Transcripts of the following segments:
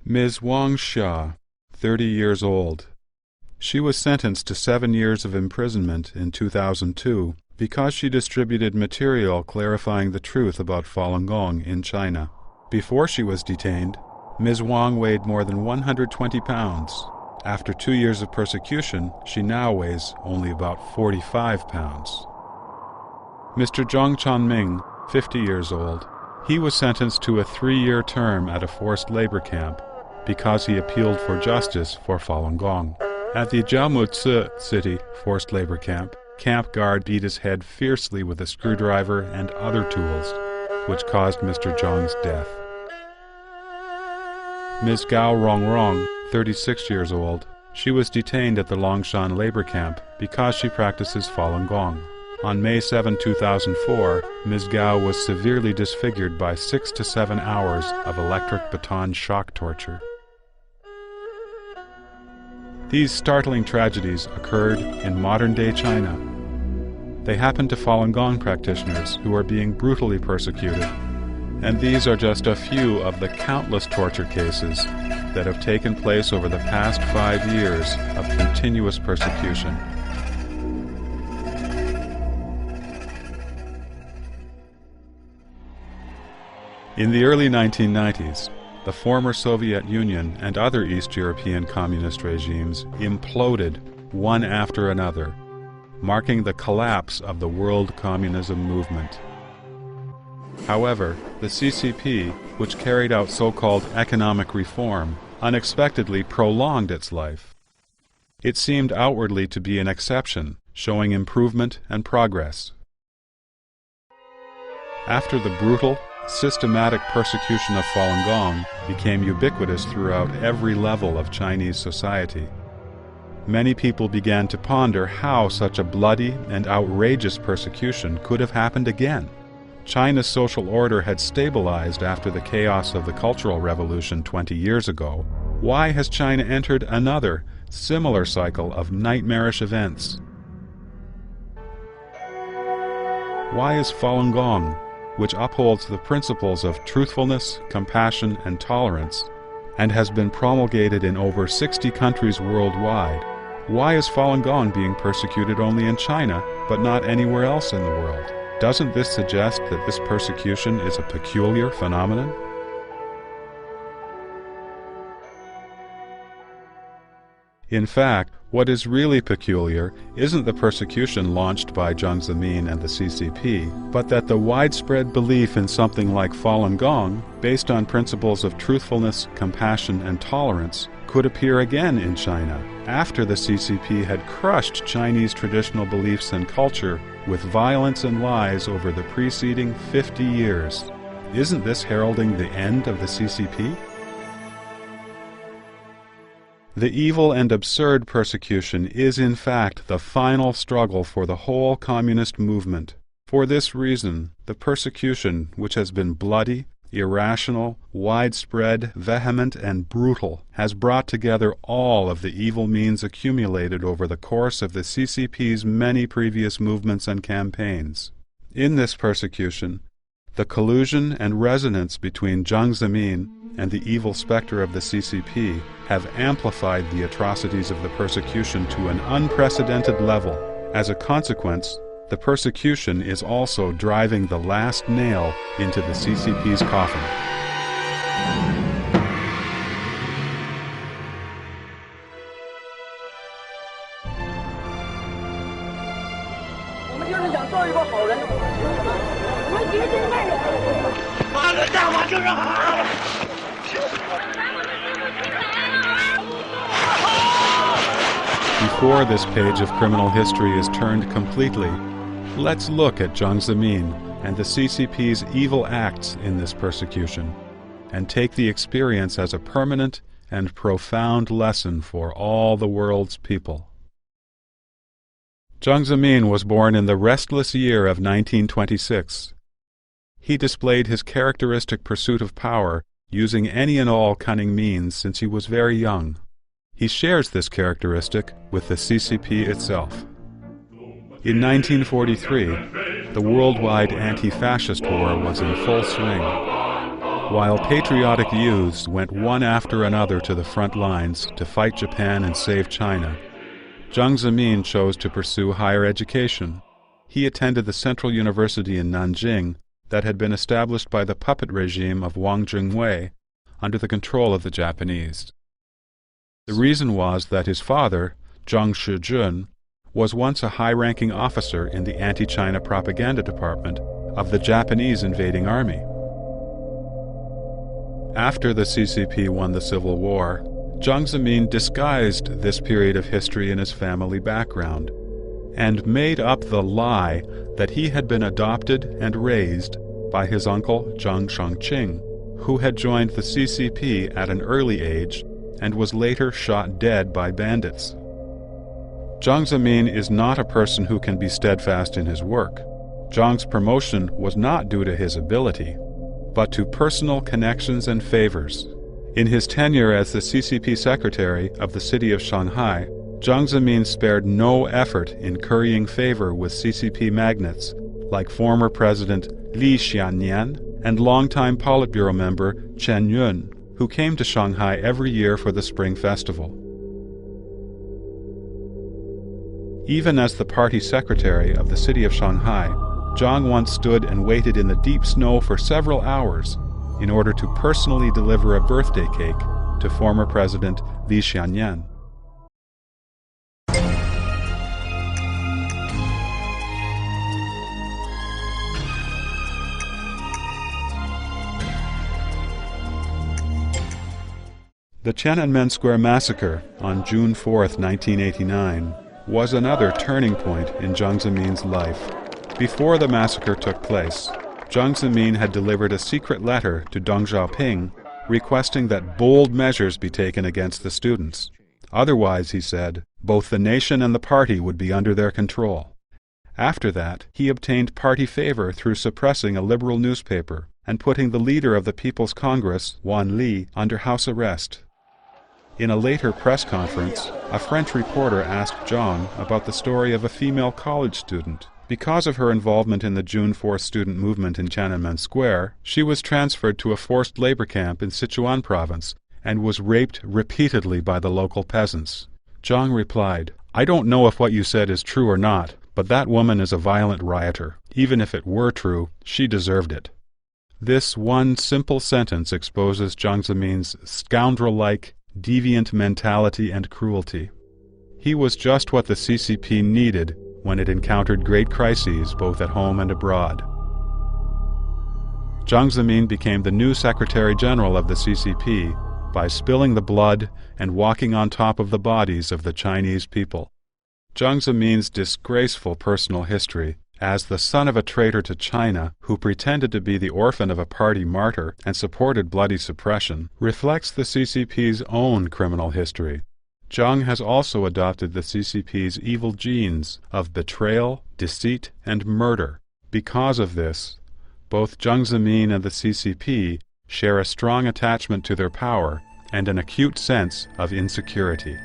Ms. Wang Xia, 30 years old. She was sentenced to 7 years of imprisonment in 2002 because she distributed material clarifying the truth about Falun Gong in China. Before she was detained, Ms. Wang weighed more than 120 pounds. After 2 years of persecution, she now weighs only about 45 pounds. Mr. Zhang Chanming, 50 years old. He was sentenced to a 3-year term at a forced labor camp because he appealed for justice for Falun Gong. At the Jiang City forced labor camp, camp guard beat his head fiercely with a screwdriver and other tools, which caused Mr. Zhang's death. Ms. Gao Rongrong, 36 years old. She was detained at the Longshan labor camp because she practices Falun Gong. On May 7, 2004, Ms. Gao was severely disfigured by 6 to 7 hours of electric baton shock torture. These startling tragedies occurred in modern-day China. They happened to Falun Gong practitioners who are being brutally persecuted, and these are just a few of the countless torture cases that have taken place over the past 5 years of continuous persecution. In the early 1990s, the former Soviet Union and other East European communist regimes imploded one after another, marking the collapse of the world communism movement. However, the CCP, which carried out so-called economic reform, unexpectedly prolonged its life. It seemed outwardly to be an exception, showing improvement and progress. After the brutal, systematic persecution of Falun Gong became ubiquitous throughout every level of Chinese society, many people began to ponder how such a bloody and outrageous persecution could have happened again. China's social order had stabilized after the chaos of the Cultural Revolution 20 years ago. Why has China entered another, similar cycle of nightmarish events? Why is Falun Gong, which upholds the principles of truthfulness, compassion, and tolerance, and has been promulgated in over 60 countries worldwide, why is Falun Gong being persecuted only in China, but not anywhere else in the world? Doesn't this suggest that this persecution is a peculiar phenomenon? In fact, what is really peculiar isn't the persecution launched by Jiang Zemin and the CCP, but that the widespread belief in something like Falun Gong, based on principles of truthfulness, compassion, and tolerance, could appear again in China, after the CCP had crushed Chinese traditional beliefs and culture with violence and lies over the preceding 50 years. Isn't this heralding the end of the CCP? The evil and absurd persecution is in fact the final struggle for the whole communist movement. For this reason, the persecution, which has been bloody, irrational, widespread, vehement, and brutal, has brought together all of the evil means accumulated over the course of the CCP's many previous movements and campaigns. In this persecution, the collusion and resonance between Jiang Zemin and the evil specter of the CCP have amplified the atrocities of the persecution to an unprecedented level. As a consequence, the persecution is also driving the last nail into the CCP's coffin. Before this page of criminal history is turned completely, let's look at Jiang Zemin and the CCP's evil acts in this persecution, and take the experience as a permanent and profound lesson for all the world's people. Jiang Zemin was born in the restless year of 1926. He displayed his characteristic pursuit of power, using any and all cunning means since he was very young. He shares this characteristic with the CCP itself. In 1943, the worldwide anti-fascist war was in full swing. While patriotic youths went one after another to the front lines to fight Japan and save China, Jiang Zemin chose to pursue higher education. He attended the Central University in Nanjing that had been established by the puppet regime of Wang Jingwei under the control of the Japanese. The reason was that his father, Zhang Shijun, was once a high-ranking officer in the anti-China propaganda department of the Japanese invading army. After the CCP won the Civil War, Jiang Zemin disguised this period of history in his family background and made up the lie that he had been adopted and raised by his uncle Zhang Shangqing, who had joined the CCP at an early age and was later shot dead by bandits. Jiang Zemin is not a person who can be steadfast in his work. Jiang's promotion was not due to his ability, but to personal connections and favors. In his tenure as the CCP secretary of the city of Shanghai, Jiang Zemin spared no effort in currying favor with CCP magnates like former President Li Xiannian and longtime Politburo member Chen Yun, who came to Shanghai every year for the Spring Festival. Even as the party secretary of the city of Shanghai, Jiang once stood and waited in the deep snow for several hours in order to personally deliver a birthday cake to former President Li Xiannian. The Tiananmen Square massacre on June 4, 1989, was another turning point in Jiang Zemin's life. Before the massacre took place, Jiang Zemin had delivered a secret letter to Deng Xiaoping requesting that bold measures be taken against the students. Otherwise, he said, both the nation and the party would be under their control. After that, he obtained party favor through suppressing a liberal newspaper and putting the leader of the People's Congress, Wan Li, under house arrest. In a later press conference, a French reporter asked Jiang about the story of a female college student. Because of her involvement in the June 4th student movement in Tiananmen Square, she was transferred to a forced labor camp in Sichuan province and was raped repeatedly by the local peasants. Jiang replied, "I don't know if what you said is true or not, but that woman is a violent rioter. Even if it were true, she deserved it." This one simple sentence exposes Jiang Zemin's scoundrel-like, deviant mentality and cruelty. He was just what the CCP needed when it encountered great crises both at home and abroad. Jiang Zemin became the new Secretary General of the CCP by spilling the blood and walking on top of the bodies of the Chinese people. Jiang Zemin's disgraceful personal history as the son of a traitor to China who pretended to be the orphan of a party martyr and supported bloody suppression reflects the CCP's own criminal history. Jiang has also adopted the CCP's evil genes of betrayal, deceit, and murder. Because of this, both Jiang Zemin and the CCP share a strong attachment to their power and an acute sense of insecurity.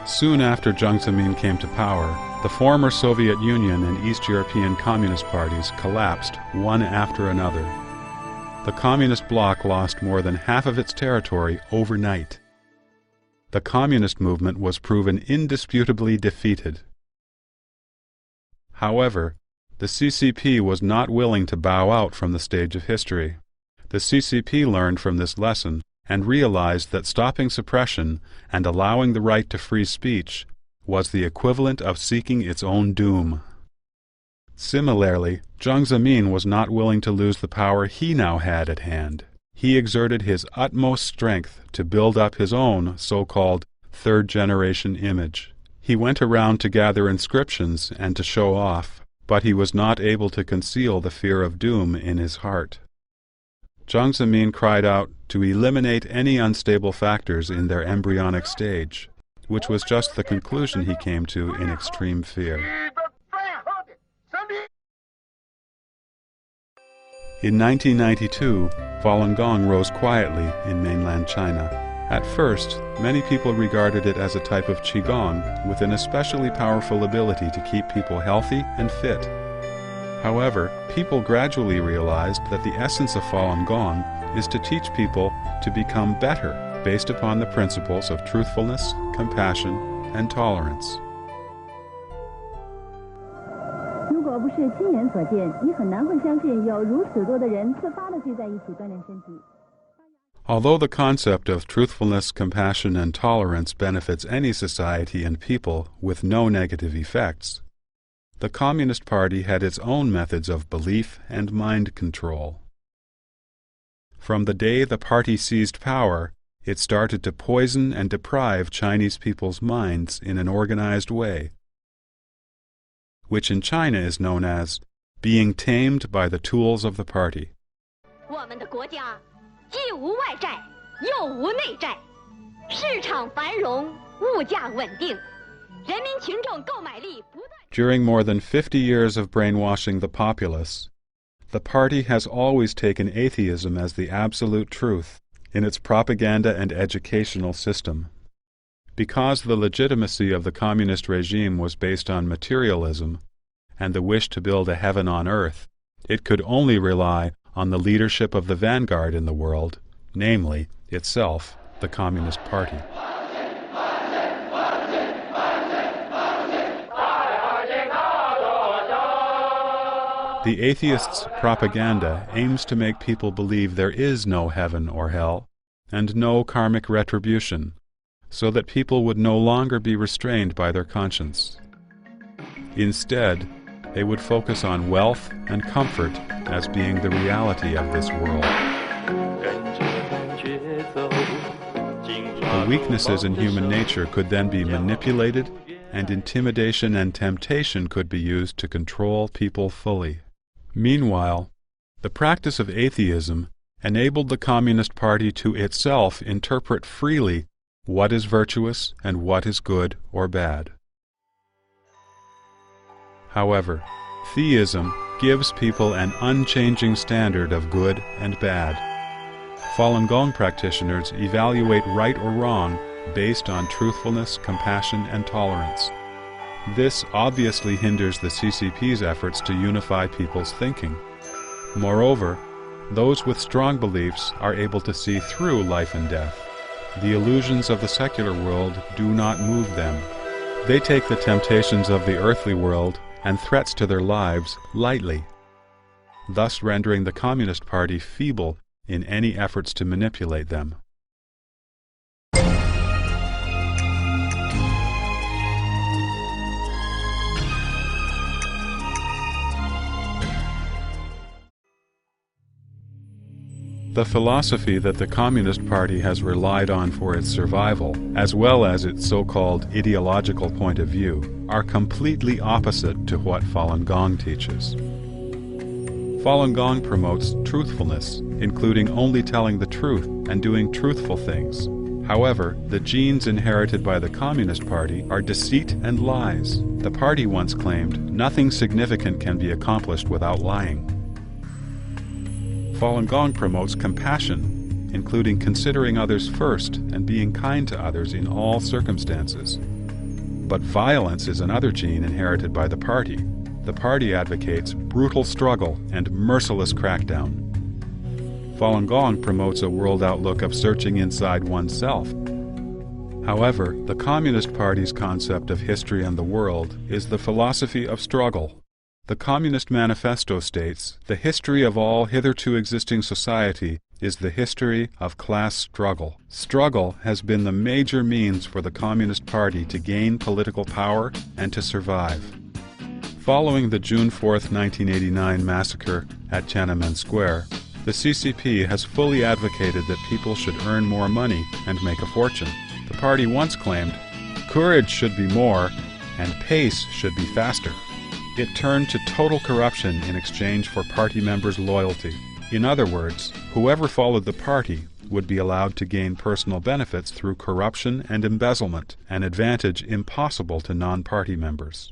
Soon after Jiang Zemin came to power, the former Soviet Union and East European Communist parties collapsed one after another. The Communist bloc lost more than half of its territory overnight. The Communist movement was proven indisputably defeated. However, the CCP was not willing to bow out from the stage of history. The CCP learned from this lesson and realized that stopping suppression and allowing the right to free speech was the equivalent of seeking its own doom. Similarly, Jiang Zemin was not willing to lose the power he now had at hand. He exerted his utmost strength to build up his own so-called third-generation image. He went around to gather inscriptions and to show off, but he was not able to conceal the fear of doom in his heart. Jiang Zemin cried out to eliminate any unstable factors in their embryonic stage, which was just the conclusion he came to in extreme fear. In 1992, Falun Gong rose quietly in mainland China. At first, many people regarded it as a type of Qigong with an especially powerful ability to keep people healthy and fit. However, people gradually realized that the essence of Falun Gong is to teach people to become better based upon the principles of truthfulness, compassion, and tolerance. 如果不是亲眼所见，你很难会相信有如此多的人自发地聚在一起锻炼身体。 Although the concept of truthfulness, compassion, and tolerance benefits any society and people with no negative effects, the Communist Party had its own methods of belief and mind control. From the day the party seized power, it started to poison and deprive Chinese people's minds in an organized way, which in China is known as being tamed by the tools of the party. 我们的国家既无外债，又无内债，市场繁荣，物价稳定，人民群众购买力不断。 During more than 50 years of brainwashing the populace, the party has always taken atheism as the absolute truth in its propaganda and educational system. Because the legitimacy of the communist regime was based on materialism and the wish to build a heaven on earth, it could only rely on the leadership of the vanguard in the world, namely, itself, the Communist Party. The atheists' propaganda aims to make people believe there is no heaven or hell, and no karmic retribution, so that people would no longer be restrained by their conscience. Instead, they would focus on wealth and comfort as being the reality of this world. The weaknesses in human nature could then be manipulated, and intimidation and temptation could be used to control people fully. Meanwhile, the practice of atheism enabled the Communist Party to itself interpret freely what is virtuous and what is good or bad. However, theism gives people an unchanging standard of good and bad. Falun Gong practitioners evaluate right or wrong based on truthfulness, compassion, and tolerance. This obviously hinders the CCP's efforts to unify people's thinking. Moreover, those with strong beliefs are able to see through life and death. The illusions of the secular world do not move them. They take the temptations of the earthly world and threats to their lives lightly, thus rendering the Communist Party feeble in any efforts to manipulate them. The philosophy that the Communist Party has relied on for its survival, as well as its so-called ideological point of view, are completely opposite to what Falun Gong teaches. Falun Gong promotes truthfulness, including only telling the truth and doing truthful things. However, the genes inherited by the Communist Party are deceit and lies. The party once claimed, "Nothing significant can be accomplished without lying." Falun Gong promotes compassion, including considering others first and being kind to others in all circumstances. But violence is another gene inherited by the party. The party advocates brutal struggle and merciless crackdown. Falun Gong promotes a world outlook of searching inside oneself. However, the Communist Party's concept of history and the world is the philosophy of struggle. The Communist Manifesto states, "The history of all hitherto existing society is the history of class struggle." Struggle has been the major means for the Communist Party to gain political power and to survive. Following the June 4, 1989 massacre at Tiananmen Square, the CCP has fully advocated that people should earn more money and make a fortune. The party once claimed, "Courage should be more and pace should be faster." It turned to total corruption in exchange for party members' loyalty. In other words, whoever followed the party would be allowed to gain personal benefits through corruption and embezzlement, an advantage impossible to non-party members.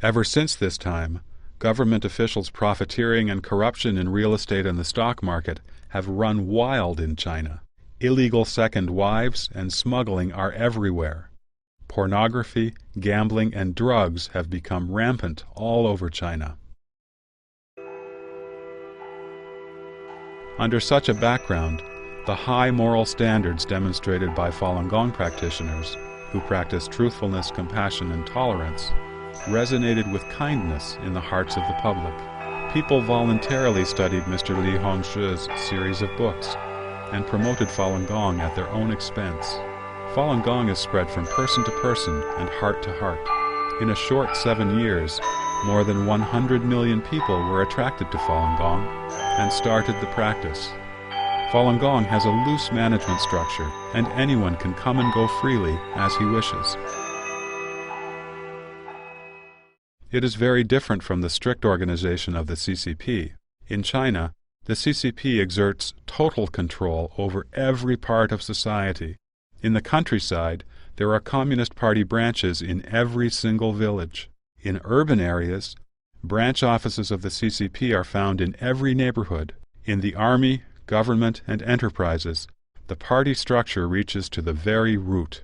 Ever since this time, government officials' profiteering and corruption in real estate and the stock market have run wild in China. Illegal second wives and smuggling are everywhere. pornography, gambling, and drugs have become rampant all over China. Under such a background, the high moral standards demonstrated by Falun Gong practitioners, who practice truthfulness, compassion, and tolerance, resonated with kindness in the hearts of the public. People voluntarily studied Mr. Li Hongshi's series of books and promoted Falun Gong at their own expense. Falun Gong is spread from person to person and heart to heart. In a short 7 years, more than 100 million people were attracted to Falun Gong and started the practice. Falun Gong has a loose management structure, and anyone can come and go freely as he wishes. It is very different from the strict organization of the CCP. In China, the CCP exerts total control over every part of society. In the countryside, there are Communist Party branches in every single village. In urban areas, branch offices of the CCP are found in every neighborhood. In the army, government, and enterprises, the party structure reaches to the very root.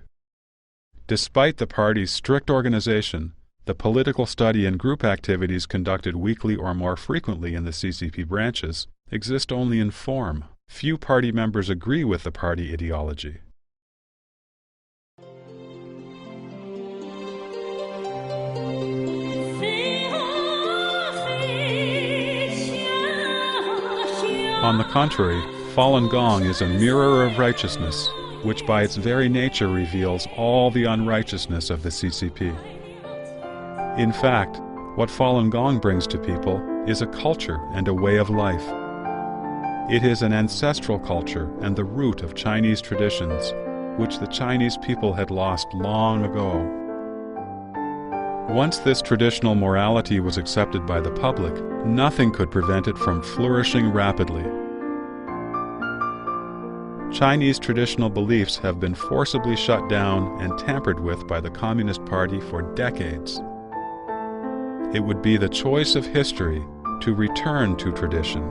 Despite the party's strict organization, the political study and group activities conducted weekly or more frequently in the CCP branches exist only in form. Few party members agree with the party ideology. On the contrary, Falun Gong is a mirror of righteousness, which by its very nature reveals all the unrighteousness of the CCP. In fact, what Falun Gong brings to people is a culture and a way of life. It is an ancestral culture and the root of Chinese traditions, which the Chinese people had lost long ago. Once this traditional morality was accepted by the public, nothing could prevent it from flourishing rapidly. Chinese traditional beliefs have been forcibly shut down and tampered with by the Communist Party for decades. It would be the choice of history to return to tradition.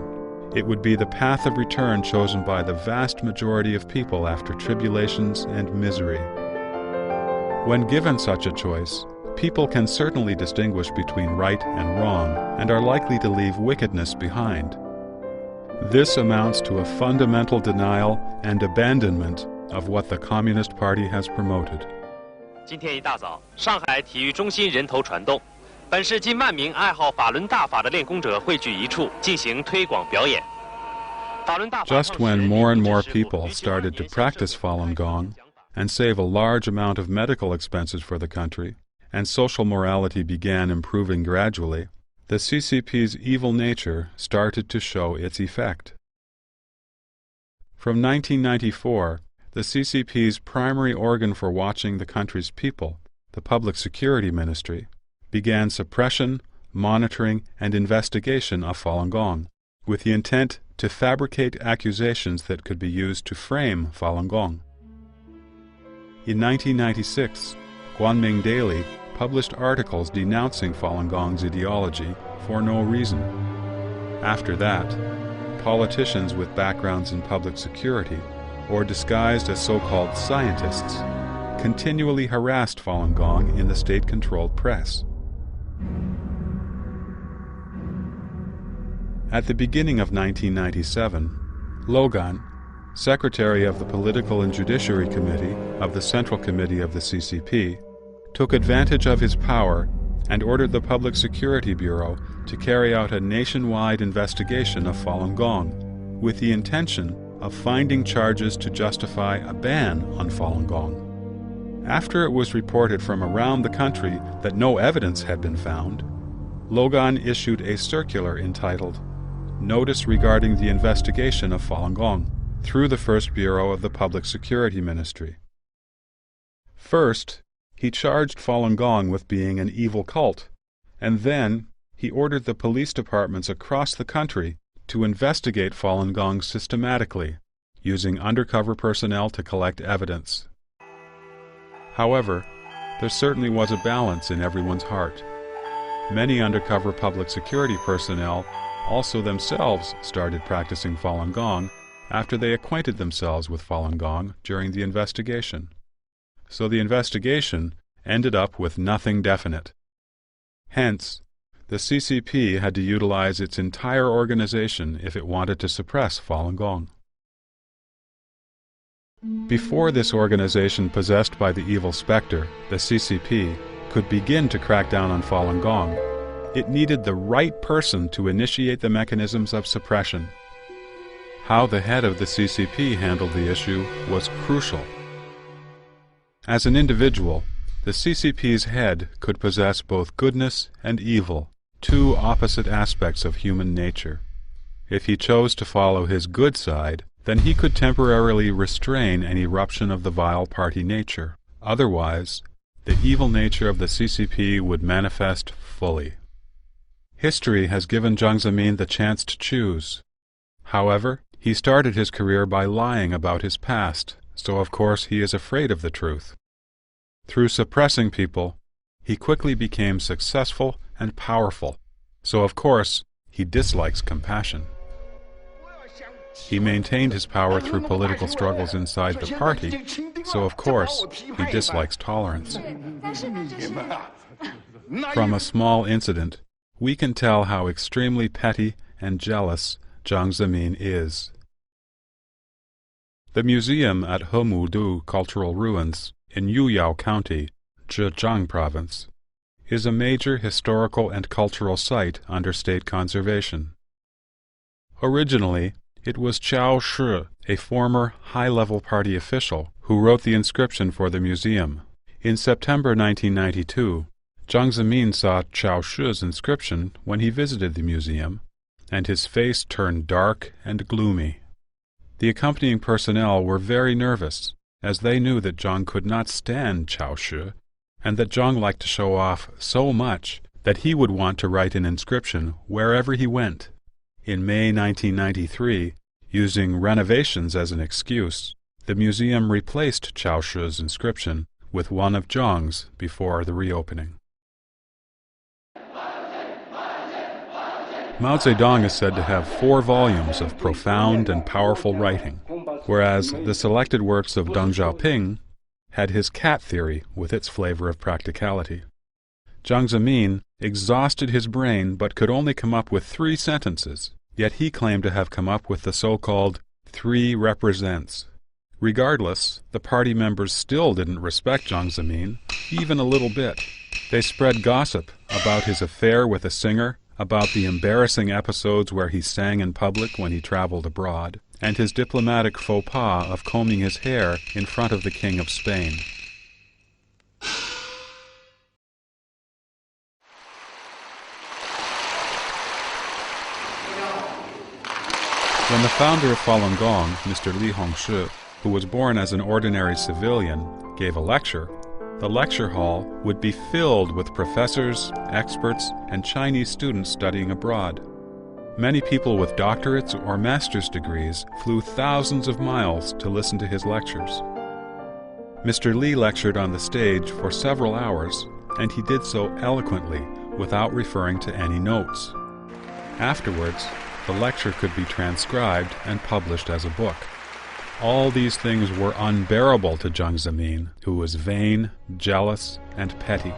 It would be the path of return chosen by the vast majority of people after tribulations and misery. When given such a choice, people can certainly distinguish between right and wrong and are likely to leave wickedness behind. This amounts to a fundamental denial and abandonment of what the Communist Party has promoted. 今天一大早，上海体育中心人头攒动，本市近万名爱好法轮大法的练功者汇聚一处，进行推广表演。 Just when more and more people started to practice Falun Gong and save a large amount of medical expenses for the country, and social morality began improving gradually, the CCP's evil nature started to show its effect. From 1994, the CCP's primary organ for watching the country's people, the Public Security Ministry, began suppression, monitoring, and investigation of Falun Gong, with the intent to fabricate accusations that could be used to frame Falun Gong. In 1996, Guanming Daily published articles denouncing Falun Gong's ideology for no reason. After that, politicians with backgrounds in public security, or disguised as so-called scientists, continually harassed Falun Gong in the state-controlled press. At the beginning of 1997, Logan, secretary of the Political and Judiciary Committee of the Central Committee of the CCP, took advantage of his power and ordered the Public Security Bureau to carry out a nationwide investigation of Falun Gong, with the intention of finding charges to justify a ban on Falun Gong. After it was reported from around the country that no evidence had been found, Logan issued a circular entitled Notice Regarding the Investigation of Falun Gong through the First Bureau of the Public Security Ministry. First, he charged Falun Gong with being an evil cult, and then he ordered the police departments across the country to investigate Falun Gong systematically, using undercover personnel to collect evidence. However, there certainly was a balance in everyone's heart. Many undercover public security personnel also themselves started practicing Falun Gong after they acquainted themselves with Falun Gong during the investigation. So the investigation ended up with nothing definite. Hence, the CCP had to utilize its entire organization if it wanted to suppress Falun Gong. Before this organization possessed by the evil specter, the CCP, could begin to crack down on Falun Gong, it needed the right person to initiate the mechanisms of suppression. How the head of the CCP handled the issue was crucial. As an individual, the CCP's head could possess both goodness and evil, two opposite aspects of human nature. If he chose to follow his good side, then he could temporarily restrain an eruption of the vile party nature. Otherwise, the evil nature of the CCP would manifest fully. History has given Jiang Zemin the chance to choose. However, he started his career by lying about his past, so of course he is afraid of the truth. Through suppressing people, he quickly became successful and powerful, so of course he dislikes compassion. He maintained his power through political struggles inside the party, so of course he dislikes tolerance. From a small incident, we can tell how extremely petty and jealous Jiang Zemin is. The museum at Hemudu Cultural Ruins in Yuyao County, Zhejiang Province, is a major historical and cultural site under state conservation. Originally, it was Qiao Shi, a former high-level party official, who wrote the inscription for the museum. In September 1992, Jiang Zemin saw Qiao Shi's inscription when he visited the museum, and his face turned dark and gloomy. The accompanying personnel were very nervous, as they knew that Jiang could not stand Qiao Shi, and that Jiang liked to show off so much that he would want to write an inscription wherever he went. In May 1993, using renovations as an excuse, the museum replaced Qiao Shi's inscription with one of Jiang's before the reopening. Mao Zedong is said to have 4 volumes of profound and powerful writing, whereas the selected works of Deng Xiaoping had his cat theory with its flavor of practicality. Jiang Zemin exhausted his brain but could only come up with 3 sentences, yet he claimed to have come up with the so-called 3 represents. Regardless, the party members still didn't respect Jiang Zemin, even a little bit. They spread gossip about his affair with a singer, about the embarrassing episodes where he sang in public when he traveled abroad, and his diplomatic faux pas of combing his hair in front of the King of Spain. When the founder of Falun Gong, Mr. Li Hongshi, who was born as an ordinary civilian, gave a lecture, the lecture hall would be filled with professors, experts, and Chinese students studying abroad. Many people with doctorates or master's degrees flew thousands of miles to listen to his lectures. Mr. Li lectured on the stage for several hours, and he did so eloquently without referring to any notes. Afterwards, the lecture could be transcribed and published as a book. All these things were unbearable to Jiang Zemin, who was vain, jealous, and petty.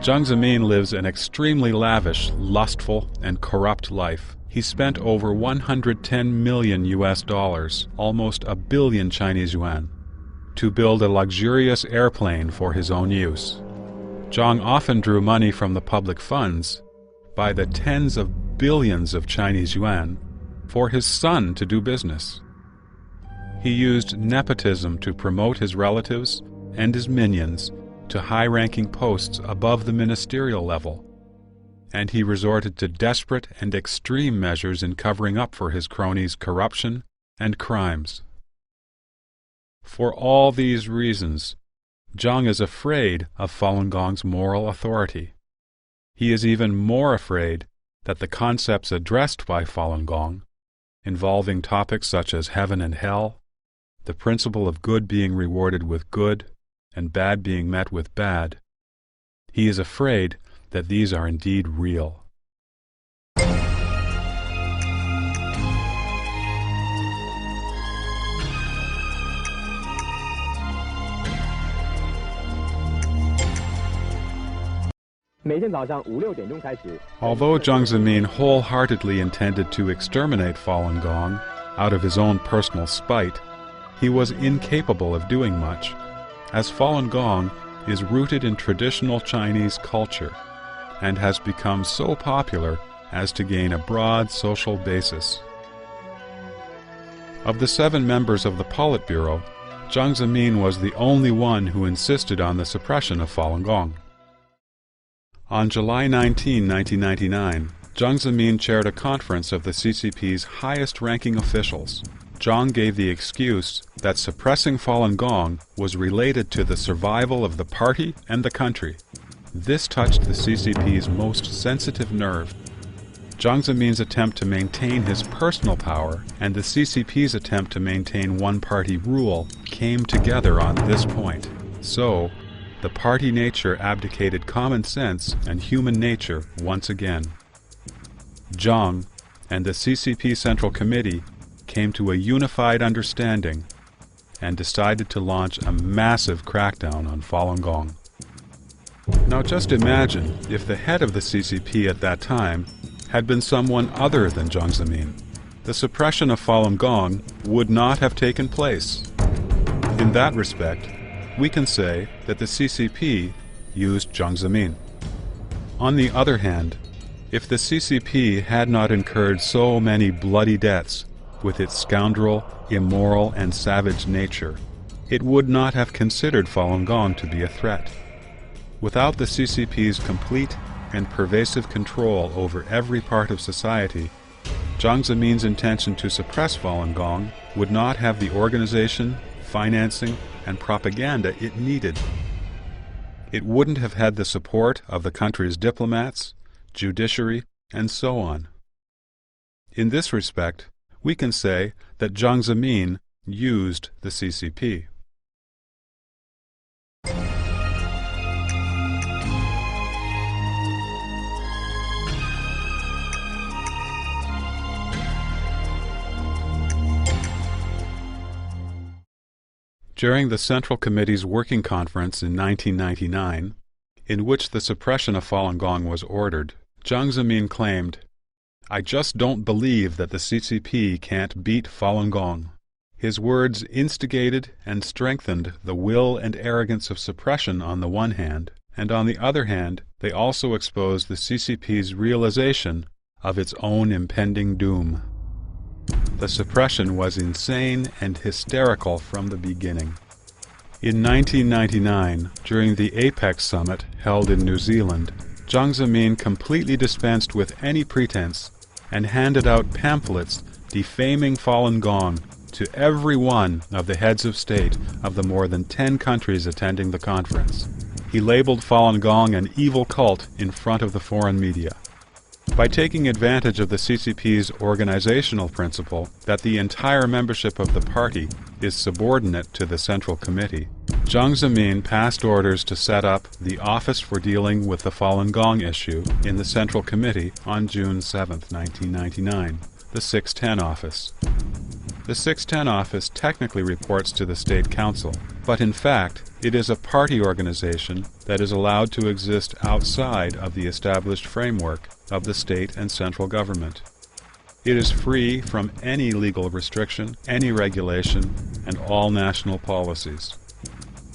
Jiang Zemin lives an extremely lavish, lustful, and corrupt life. He spent over $110 million, almost a billion Chinese yuan, to build a luxurious airplane for his own use. Jiang often drew money from the public funds, by the tens of billions of Chinese yuan, for his son to do business. He used nepotism to promote his relatives and his minions to high-ranking posts above the ministerial level, and he resorted to desperate and extreme measures in covering up for his cronies' corruption and crimes. For all these reasons, Jiang is afraid of Falun Gong's moral authority. He is even more afraid that the concepts addressed by Falun Gong, involving topics such as heaven and hell, the principle of good being rewarded with good and bad being met with bad, he is afraid that these are indeed real. Although Jiang Zemin wholeheartedly intended to exterminate Falun Gong out of his own personal spite, he was incapable of doing much, as Falun Gong is rooted in traditional Chinese culture and has become so popular as to gain a broad social basis. Of the 7 members of the Politburo, Jiang Zemin was the only one who insisted on the suppression of Falun Gong. On July 19, 1999, Jiang Zemin chaired a conference of the CCP's highest-ranking officials. Jiang gave the excuse that suppressing Falun Gong was related to the survival of the party and the country. This touched the CCP's most sensitive nerve. Jiang Zemin's attempt to maintain his personal power and the CCP's attempt to maintain one-party rule came together on this point. So, the party nature abdicated common sense and human nature once again. Jiang and the CCP Central Committee came to a unified understanding and decided to launch a massive crackdown on Falun Gong. Now just imagine if the head of the CCP at that time had been someone other than Jiang Zemin. The suppression of Falun Gong would not have taken place. In that respect, we can say that the CCP used Jiang Zemin. On the other hand, if the CCP had not incurred so many bloody debts with its scoundrel, immoral, and savage nature, it would not have considered Falun Gong to be a threat. Without the CCP's complete and pervasive control over every part of society, Jiang Zemin's intention to suppress Falun Gong would not have the organization, financing, and propaganda it needed. It wouldn't have had the support of the country's diplomats, judiciary, and so on. In this respect, we can say that Jiang Zemin used the CCP. During the Central Committee's working conference in 1999, in which the suppression of Falun Gong was ordered, Jiang Zemin claimed, "I just don't believe that the CCP can't beat Falun Gong." His words instigated and strengthened the will and arrogance of suppression on the one hand, and on the other hand, they also exposed the CCP's realization of its own impending doom. The suppression was insane and hysterical from the beginning. In 1999, during the APEC summit held in New Zealand, Jiang Zemin completely dispensed with any pretense and handed out pamphlets defaming Falun Gong to every one of the heads of state of the more than 10 countries attending the conference. He labeled Falun Gong an evil cult in front of the foreign media. By taking advantage of the CCP's organizational principle that the entire membership of the party is subordinate to the Central Committee, Jiang Zemin passed orders to set up the Office for Dealing with the Falun Gong issue in the Central Committee on June 7, 1999, the 610 Office. The 610 Office technically reports to the State Council, but in fact, it is a party organization that is allowed to exist outside of the established framework of the state and central government. It is free from any legal restriction, any regulation, and all national policies.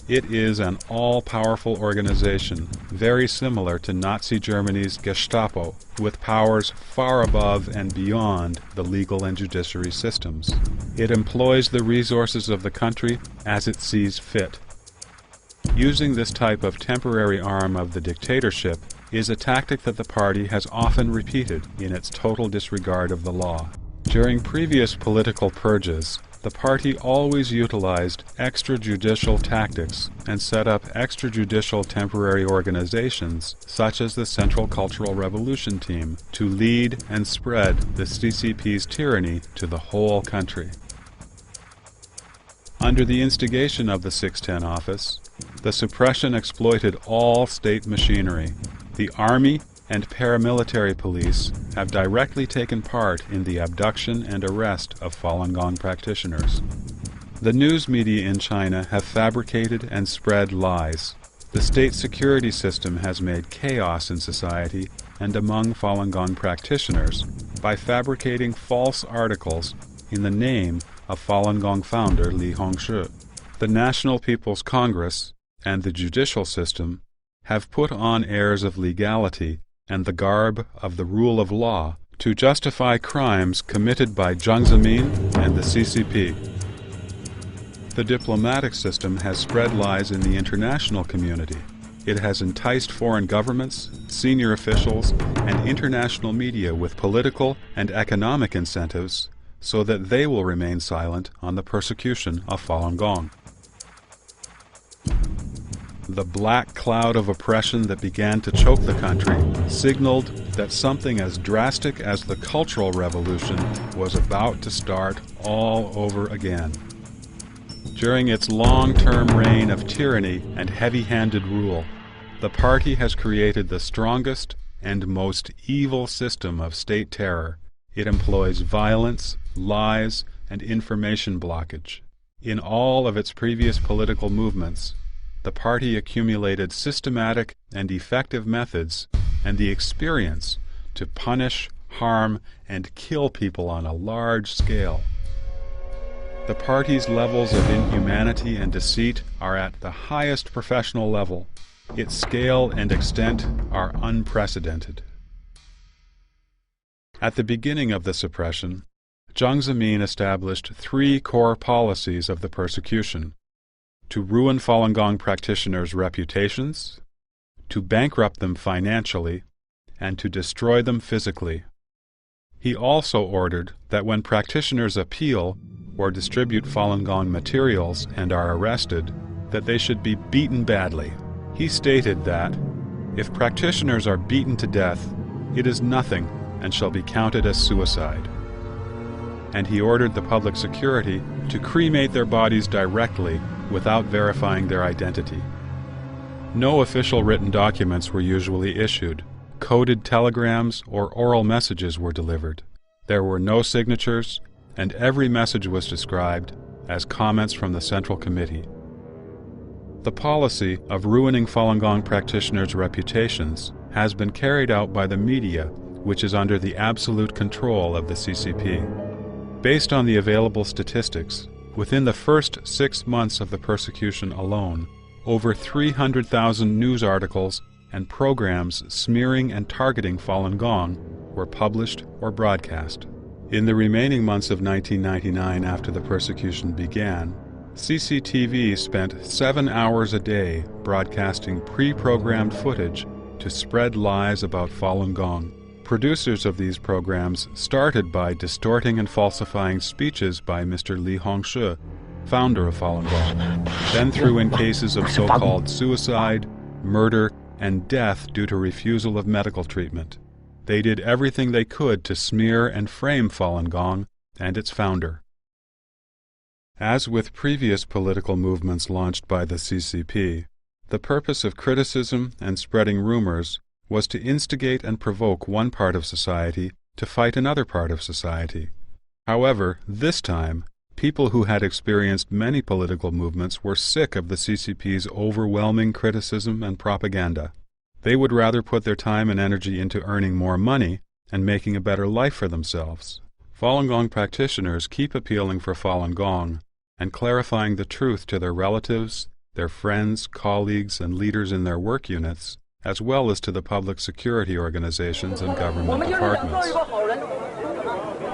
It is an all-powerful organization, very similar to Nazi Germany's Gestapo, with powers far above and beyond the legal and judiciary systems. It employs the resources of the country as it sees fit. Using this type of temporary arm of the dictatorship is a tactic that the party has often repeated in its total disregard of the law. During previous political purges, the party always utilized extrajudicial tactics and set up extrajudicial temporary organizations such as the Central Cultural Revolution Team to lead and spread the CCP's tyranny to the whole country. Under the instigation of the 610 Office, the suppression exploited all state machinery. The army and paramilitary police have directly taken part in the abduction and arrest of Falun Gong practitioners. The news media in China have fabricated and spread lies. The state security system has made chaos in society and among Falun Gong practitioners by fabricating false articles in the name of Falun Gong founder Li Hongzhi. The National People's Congress and the judicial system have put on airs of legality and the garb of the rule of law to justify crimes committed by Jiang Zemin and the CCP. The diplomatic system has spread lies in the international community. It has enticed foreign governments, senior officials, and international media with political and economic incentives so that they will remain silent on the persecution of Falun Gong. The black cloud of oppression that began to choke the country signaled that something as drastic as the Cultural Revolution was about to start all over again. During its long-term reign of tyranny and heavy-handed rule, the party has created the strongest and most evil system of state terror. It employs violence, lies, and information blockage. In all of its previous political movements, the party accumulated systematic and effective methods and the experience to punish, harm, and kill people on a large scale. The party's levels of inhumanity and deceit are at the highest professional level. Its scale and extent are unprecedented. At the beginning of the suppression, Jiang Zemin established 3 core policies of the persecution: to ruin Falun Gong practitioners' reputations, to bankrupt them financially, and to destroy them physically. He also ordered that when practitioners appeal or distribute Falun Gong materials and are arrested, that they should be beaten badly. He stated that, if practitioners are beaten to death, it is nothing and shall be counted as suicide. And he ordered the public security to cremate their bodies directly without verifying their identity. No official written documents were usually issued. Coded telegrams or oral messages were delivered. There were no signatures, and every message was described as comments from the Central Committee. The policy of ruining Falun Gong practitioners' reputations has been carried out by the media, which is under the absolute control of the CCP. Based on the available statistics, within the first 6 months of the persecution alone, over 300,000 news articles and programs smearing and targeting Falun Gong were published or broadcast. In the remaining months of 1999 after the persecution began, CCTV spent 7 hours a day broadcasting pre-programmed footage to spread lies about Falun Gong. Producers of these programs started by distorting and falsifying speeches by Mr. Li Hongzhi, founder of Falun Gong, then threw in cases of so-called suicide, murder, and death due to refusal of medical treatment. They did everything they could to smear and frame Falun Gong and its founder. As with previous political movements launched by the CCP, the purpose of criticism and spreading rumors was to instigate and provoke one part of society to fight another part of society. However, this time, people who had experienced many political movements were sick of the CCP's overwhelming criticism and propaganda. They would rather put their time and energy into earning more money and making a better life for themselves. Falun Gong practitioners keep appealing for Falun Gong and clarifying the truth to their relatives, their friends, colleagues, and leaders in their work units, as well as to the public security organizations and government departments.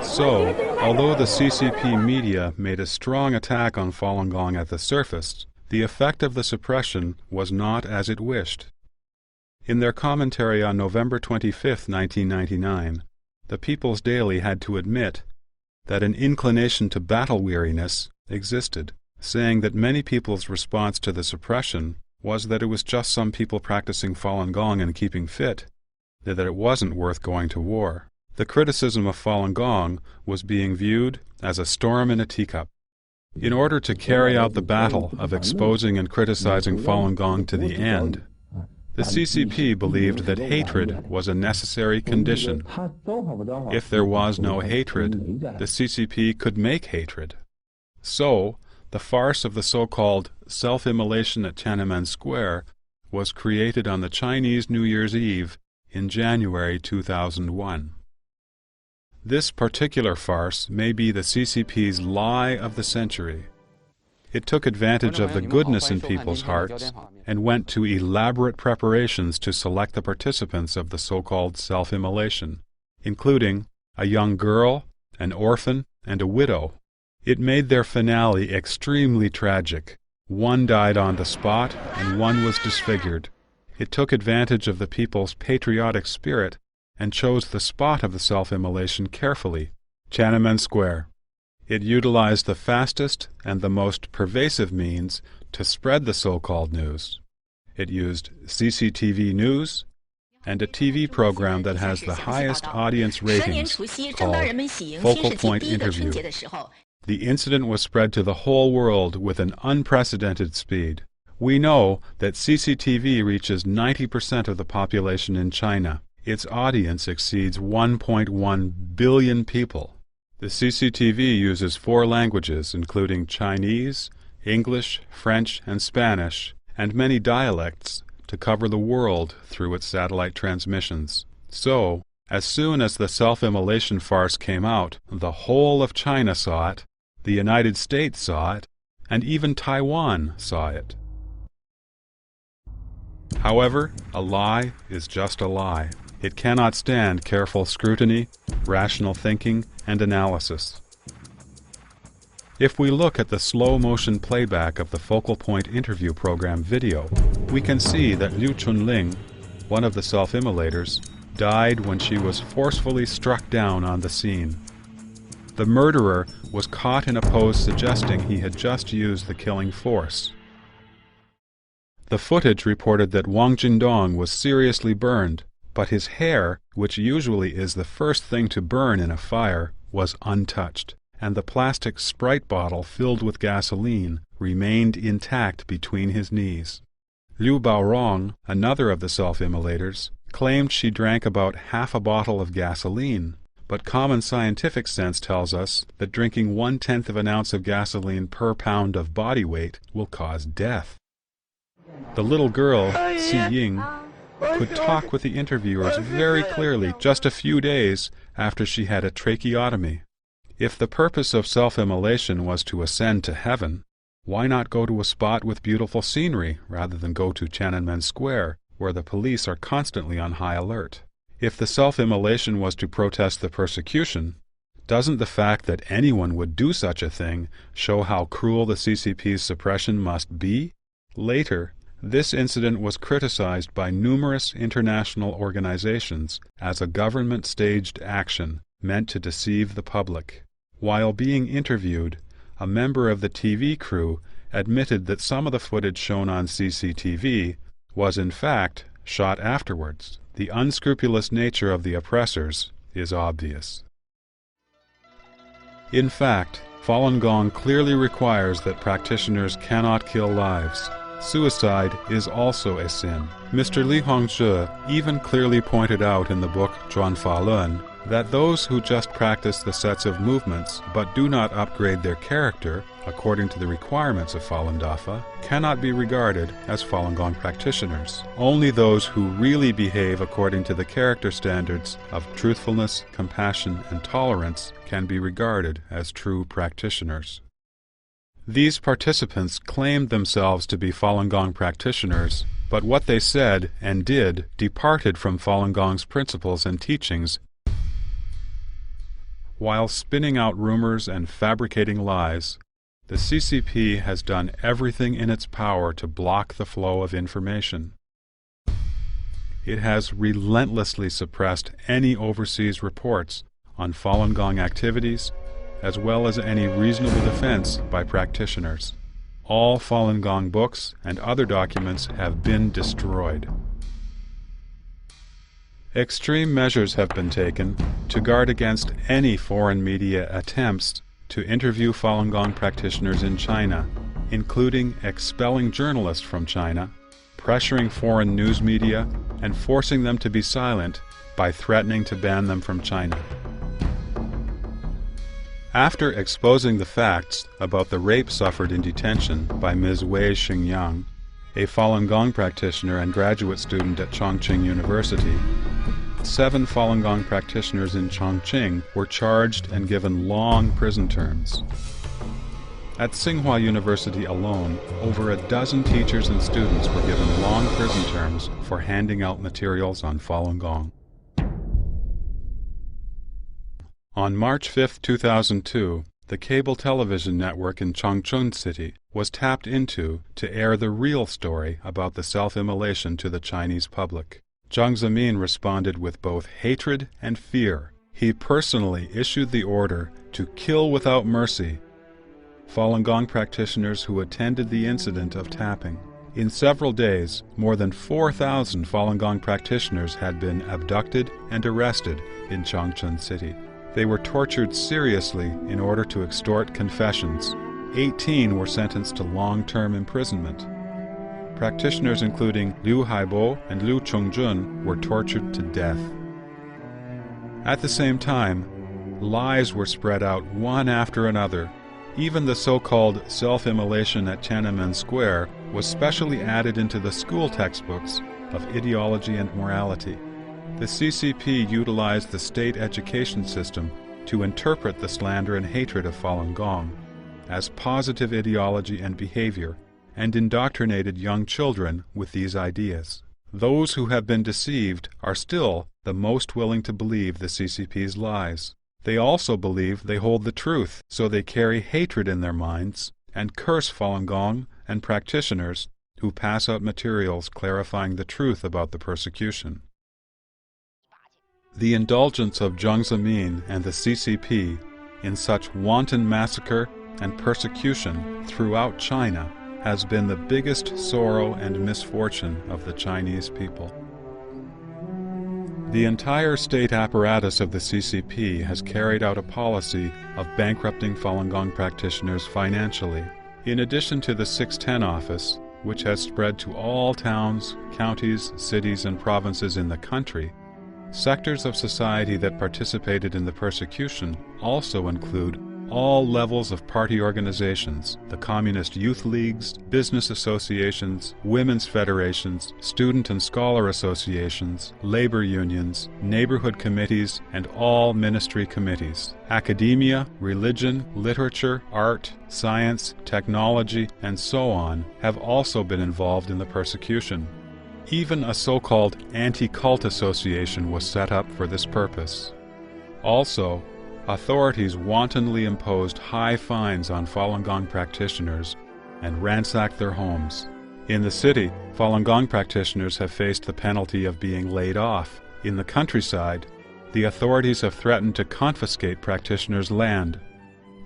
So, although the CCP media made a strong attack on Falun Gong at the surface, the effect of the suppression was not as it wished. In their commentary on November 25, 1999, the People's Daily had to admit that an inclination to battle weariness existed, saying that many people's response to the suppression was that it was just some people practicing Falun Gong and keeping fit, that it wasn't worth going to war. The criticism of Falun Gong was being viewed as a storm in a teacup. In order to carry out the battle of exposing and criticizing Falun Gong to the end, the CCP believed that hatred was a necessary condition. If there was no hatred, the CCP could make hatred. So, the farce of the so-called self-immolation at Tiananmen Square was created on the Chinese New Year's Eve in January 2001. This particular farce may be the CCP's lie of the century. It took advantage of the goodness in people's hearts and went to elaborate preparations to select the participants of the so-called self-immolation, including a young girl, an orphan, and a widow. It made their finale extremely tragic. One died on the spot, and one was disfigured. It took advantage of the people's patriotic spirit and chose the spot of the self-immolation carefully, Tiananmen Square. It utilized the fastest and the most pervasive means to spread the so-called news. It used CCTV News and a TV program that has the highest audience ratings called Focal Point Interview. The incident was spread to the whole world with an unprecedented speed. We know that CCTV reaches 90% of the population in China. Its audience exceeds 1.1 billion people. The CCTV uses 4 languages, including Chinese, English, French, and Spanish, and many dialects, to cover the world through its satellite transmissions. So, as soon as the self-immolation farce came out, the whole of China saw it, the United States saw it, and even Taiwan saw it. However, a lie is just a lie. It cannot stand careful scrutiny, rational thinking, and analysis. If we look at the slow-motion playback of the Focal Point Interview program video, we can see that Liu Chunling, one of the self-immolators, died when she was forcefully struck down on the scene. The murderer was caught in a pose suggesting he had just used the killing force. The footage reported that Wang Jindong was seriously burned, but his hair, which usually is the first thing to burn in a fire, was untouched, and the plastic Sprite bottle filled with gasoline remained intact between his knees. Liu Baorong, another of the self-immolators, claimed she drank about half a bottle of gasoline, but common scientific sense tells us that drinking 1/10 of an ounce of gasoline per pound of body weight will cause death. The little girl, Si Ying, could talk with the interviewers very clearly just a few days after she had a tracheotomy. If the purpose of self-immolation was to ascend to heaven, why not go to a spot with beautiful scenery rather than go to Tiananmen Square, where the police are constantly on high alert? If the self-immolation was to protest the persecution, doesn't the fact that anyone would do such a thing show how cruel the CCP's suppression must be? Later, this incident was criticized by numerous international organizations as a government-staged action meant to deceive the public. While being interviewed, a member of the TV crew admitted that some of the footage shown on CCTV was in fact shot afterwards. The unscrupulous nature of the oppressors is obvious. In fact, Falun Gong clearly requires that practitioners cannot kill lives. Suicide is also a sin. Mr. Li Hongzhi even clearly pointed out in the book Zhuan Falun that those who just practice the sets of movements but do not upgrade their character according to the requirements of Falun Dafa cannot be regarded as Falun Gong practitioners. Only those who really behave according to the character standards of truthfulness, compassion, and tolerance can be regarded as true practitioners. These participants claimed themselves to be Falun Gong practitioners, but what they said and did departed from Falun Gong's principles and teachings. While spinning out rumors and fabricating lies, the CCP has done everything in its power to block the flow of information. It has relentlessly suppressed any overseas reports on Falun Gong activities, as well as any reasonable defense by practitioners. All Falun Gong books and other documents have been destroyed. Extreme measures have been taken to guard against any foreign media attempts to interview Falun Gong practitioners in China, including expelling journalists from China, pressuring foreign news media, and forcing them to be silent by threatening to ban them from China. After exposing the facts about the rape suffered in detention by Ms. Wei Xingyang a Falun Gong practitioner and graduate student at Chongqing University. 7 Falun Gong practitioners in Chongqing were charged and given long prison terms. At Tsinghua University alone, over a dozen teachers and students were given long prison terms for handing out materials on Falun Gong. On March 5, 2002, the cable television network in Chongqing City was tapped into to air the real story about the self-immolation to the Chinese public. Jiang Zemin responded with both hatred and fear. He personally issued the order to kill without mercy Falun Gong practitioners who attended the incident of tapping. In several days, more than 4,000 Falun Gong practitioners had been abducted and arrested in Chongqing City. They were tortured seriously in order to extort confessions. 18 were sentenced to long-term imprisonment. Practitioners including Liu Haibo and Liu Chongjun were tortured to death. At the same time, lies were spread out one after another. Even the so-called self-immolation at Tiananmen Square was specially added into the school textbooks of ideology and morality. The CCP utilized the state education system to interpret the slander and hatred of Falun Gong as positive ideology and behavior, and indoctrinated young children with these ideas. Those who have been deceived are still the most willing to believe the CCP's lies. They also believe they hold the truth, so they carry hatred in their minds and curse Falun Gong and practitioners who pass out materials clarifying the truth about the persecution. The indulgence of Jiang Zemin and the CCP in such wanton massacre and persecution throughout China has been the biggest sorrow and misfortune of the Chinese people. The entire state apparatus of the CCP has carried out a policy of bankrupting Falun Gong practitioners financially. In addition to the 610 office, which has spread to all towns, counties, cities, and provinces in the country, sectors of society that participated in the persecution also include all levels of party organizations, the communist youth leagues, business associations, women's federations, student and scholar associations, labor unions, neighborhood committees, and all ministry committees. Academia, religion, literature, art, science, technology, and so on have also been involved in the persecution. Even a so-called anti-cult association was set up for this purpose. Also, authorities wantonly imposed high fines on Falun Gong practitioners and ransacked their homes. In the city, Falun Gong practitioners have faced the penalty of being laid off. In the countryside, the authorities have threatened to confiscate practitioners' land.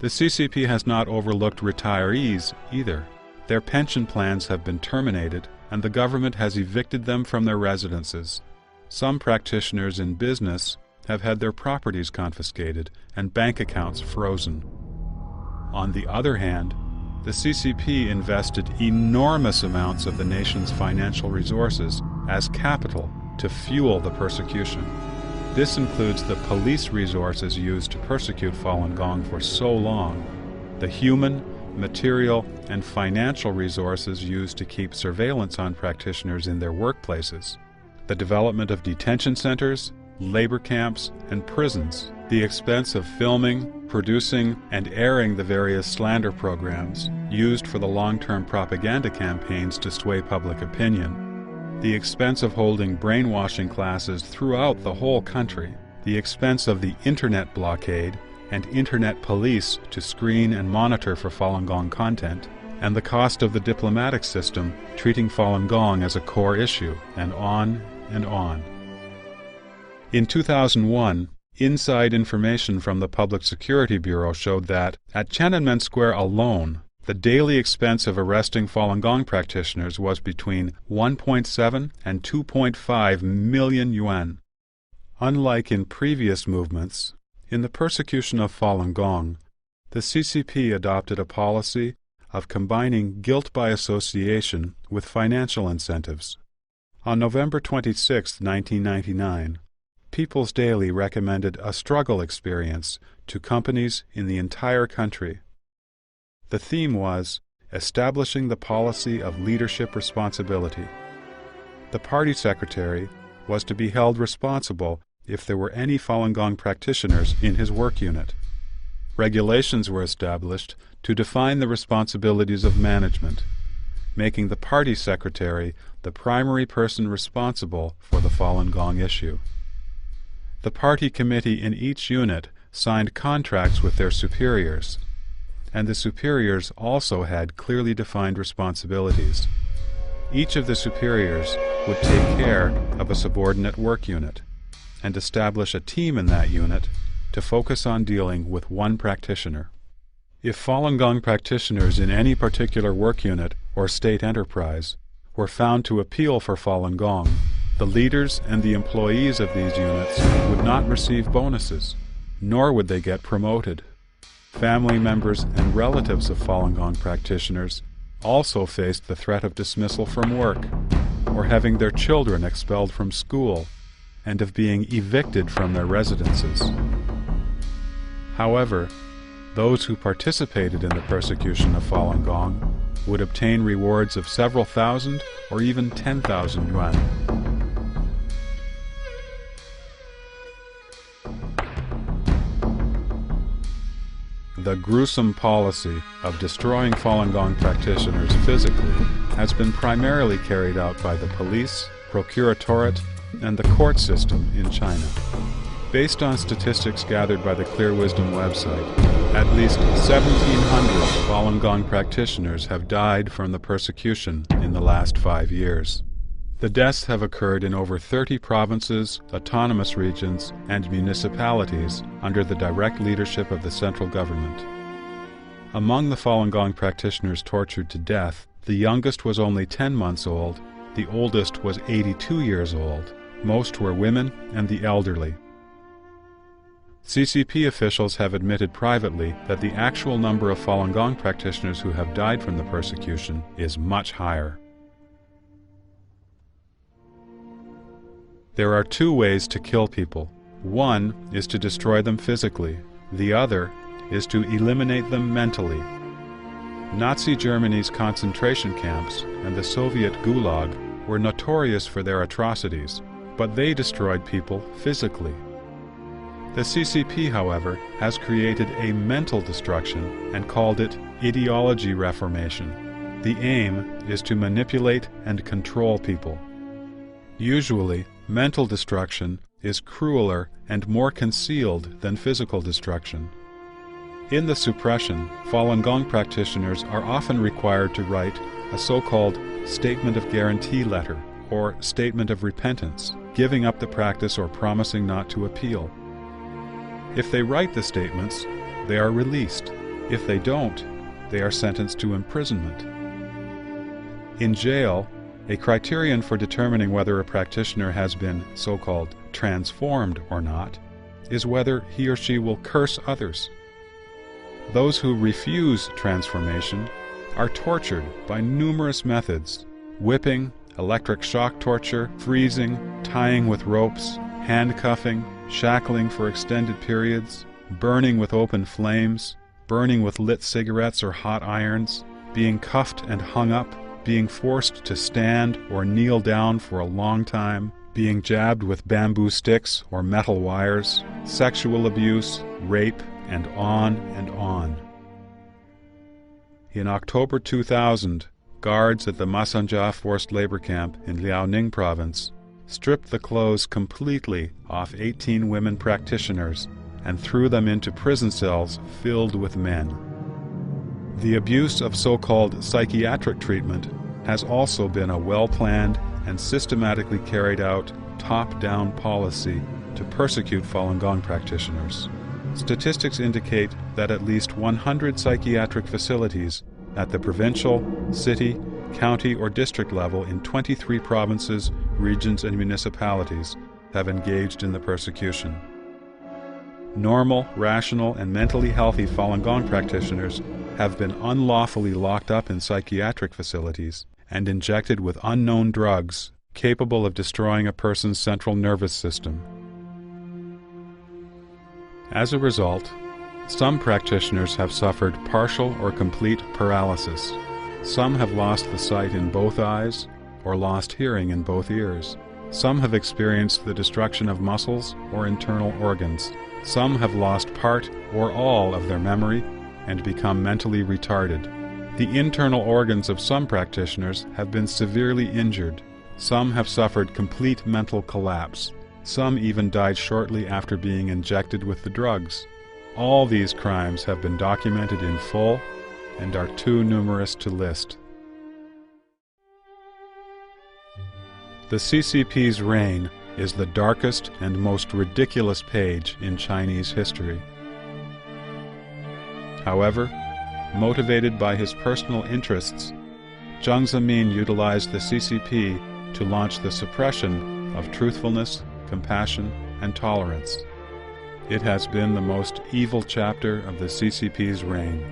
The CCP has not overlooked retirees either. Their pension plans have been terminated, and the government has evicted them from their residences. Some practitioners in business have had their properties confiscated and bank accounts frozen. On the other hand, the CCP invested enormous amounts of the nation's financial resources as capital to fuel the persecution. This includes the police resources used to persecute Falun Gong for so long, the human, material, and financial resources used to keep surveillance on practitioners in their workplaces, the development of detention centers, labor camps, and prisons, the expense of filming, producing, and airing the various slander programs used for the long-term propaganda campaigns to sway public opinion, the expense of holding brainwashing classes throughout the whole country, the expense of the internet blockade and internet police to screen and monitor for Falun Gong content, and the cost of the diplomatic system treating Falun Gong as a core issue, and on and on. In 2001, inside information from the Public Security Bureau showed that, at Tiananmen Square alone, the daily expense of arresting Falun Gong practitioners was between 1.7 and 2.5 million yuan. Unlike in previous movements, in the persecution of Falun Gong, the CCP adopted a policy of combining guilt by association with financial incentives. On November 26, 1999, People's Daily recommended a struggle experience to companies in the entire country. The theme was establishing the policy of leadership responsibility. The party secretary was to be held responsible if there were any Falun Gong practitioners in his work unit. Regulations were established to define the responsibilities of management, making the party secretary the primary person responsible for the Falun Gong issue. The party committee in each unit signed contracts with their superiors, and the superiors also had clearly defined responsibilities. Each of the superiors would take care of a subordinate work unit and establish a team in that unit to focus on dealing with one practitioner. If Falun Gong practitioners in any particular work unit or state enterprise were found to appeal for Falun Gong, the leaders and the employees of these units would not receive bonuses, nor would they get promoted. Family members and relatives of Falun Gong practitioners also faced the threat of dismissal from work, or having their children expelled from school, and of being evicted from their residences. However, those who participated in the persecution of Falun Gong would obtain rewards of several thousand or even 10,000 yuan. The gruesome policy of destroying Falun Gong practitioners physically has been primarily carried out by the police, procuratorate, and the court system in China. Based on statistics gathered by the Clear Wisdom website, at least 1,700 Falun Gong practitioners have died from the persecution in the last 5 years. The deaths have occurred in over 30 provinces, autonomous regions, and municipalities under the direct leadership of the central government. Among the Falun Gong practitioners tortured to death, the youngest was only 10 months old, the oldest was 82 years old. Most were women and the elderly. CCP officials have admitted privately that the actual number of Falun Gong practitioners who have died from the persecution is much higher. There are 2 ways to kill people. One is to destroy them physically. The other is to eliminate them mentally. Nazi Germany's concentration camps and the Soviet Gulag were notorious for their atrocities, but they destroyed people physically. The CCP, however, has created a mental destruction and called it ideology reformation. The aim is to manipulate and control people. Usually, mental destruction is crueler and more concealed than physical destruction. In the suppression, Falun Gong practitioners are often required to write a so-called statement of guarantee letter or statement of repentance, giving up the practice or promising not to appeal. If they write the statements, they are released. If they don't, they are sentenced to imprisonment. In jail, a criterion for determining whether a practitioner has been so-called transformed or not is whether he or she will curse others. Those who refuse transformation are tortured by numerous methods: whipping, electric shock torture, freezing, tying with ropes, handcuffing, shackling for extended periods, burning with open flames, burning with lit cigarettes or hot irons, being cuffed and hung up, being forced to stand or kneel down for a long time, being jabbed with bamboo sticks or metal wires, sexual abuse, rape, and on and on. In October 2000, guards at the Masanja forced labor camp in Liaoning province stripped the clothes completely off 18 women practitioners and threw them into prison cells filled with men. The abuse of so-called psychiatric treatment has also been a well-planned and systematically carried out top-down policy to persecute Falun Gong practitioners. Statistics indicate that at least 100 psychiatric facilities at the provincial, city, county, or district level in 23 provinces, regions, and municipalities have engaged in the persecution. Normal, rational, and mentally healthy Falun Gong practitioners have been unlawfully locked up in psychiatric facilities and injected with unknown drugs capable of destroying a person's central nervous system. As a result, some practitioners have suffered partial or complete paralysis. Some have lost the sight in both eyes or lost hearing in both ears. Some have experienced the destruction of muscles or internal organs. Some have lost part or all of their memory and become mentally retarded. The internal organs of some practitioners have been severely injured. Some have suffered complete mental collapse. Some even died shortly after being injected with the drugs. All these crimes have been documented in full and are too numerous to list. The CCP's reign is the darkest and most ridiculous page in Chinese history. However, motivated by his personal interests, Jiang Zemin utilized the CCP to launch the suppression of truthfulness, compassion, and tolerance. It has been the most evil chapter of the CCP's reign.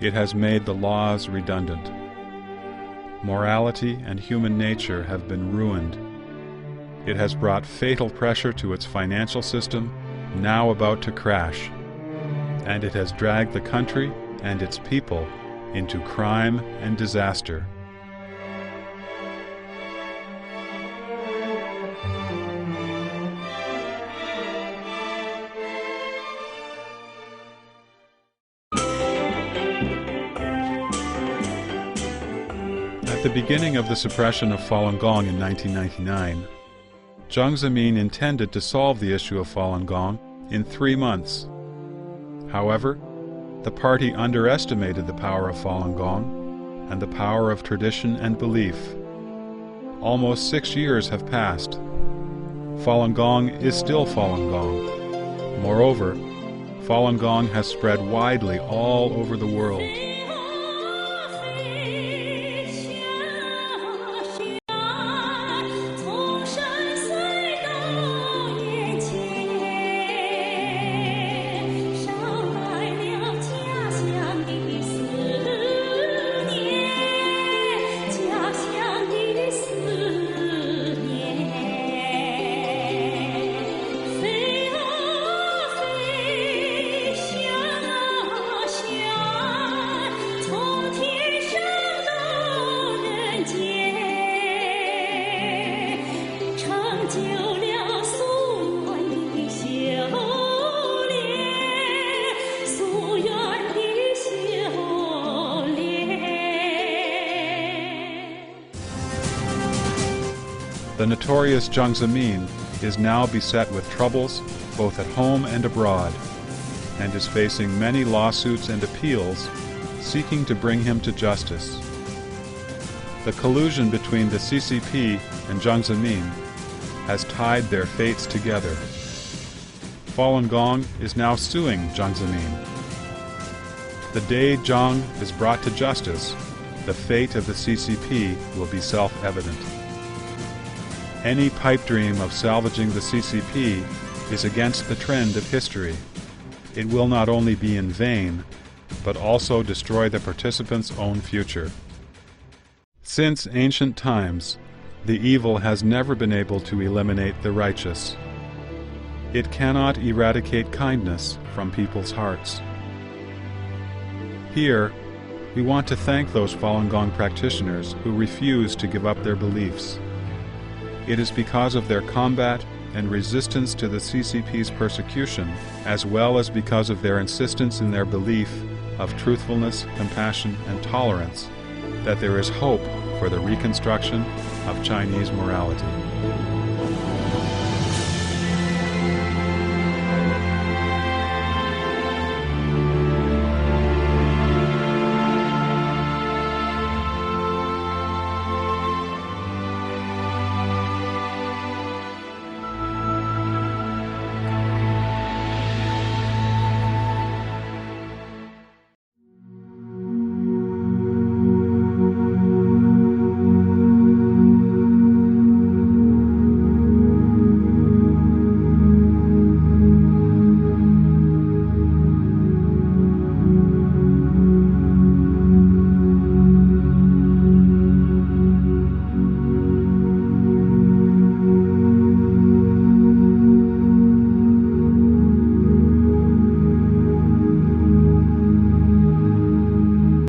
It has made the laws redundant. Morality and human nature have been ruined. It has brought fatal pressure to its financial system, now about to crash. And it has dragged the country and its people into crime and disaster. At the beginning of the suppression of Falun Gong in 1999, Jiang Zemin intended to solve the issue of Falun Gong in 3 months. However, the party underestimated the power of Falun Gong and the power of tradition and belief. Almost 6 years have passed. Falun Gong is still Falun Gong. Moreover, Falun Gong has spread widely all over the world. The notorious Jiang Zemin is now beset with troubles both at home and abroad, and is facing many lawsuits and appeals seeking to bring him to justice. The collusion between the CCP and Jiang Zemin has tied their fates together. Falun Gong is now suing Jiang Zemin. The day Jiang is brought to justice, the fate of the CCP will be self-evident. Any pipe dream of salvaging the CCP is against the trend of history. It will not only be in vain, but also destroy the participants' own future. Since ancient times, the evil has never been able to eliminate the righteous. It cannot eradicate kindness from people's hearts. Here, we want to thank those Falun Gong practitioners who refuse to give up their beliefs. It is because of their combat and resistance to the CCP's persecution, as well as because of their insistence in their belief of truthfulness, compassion, and tolerance, that there is hope for the reconstruction of Chinese morality.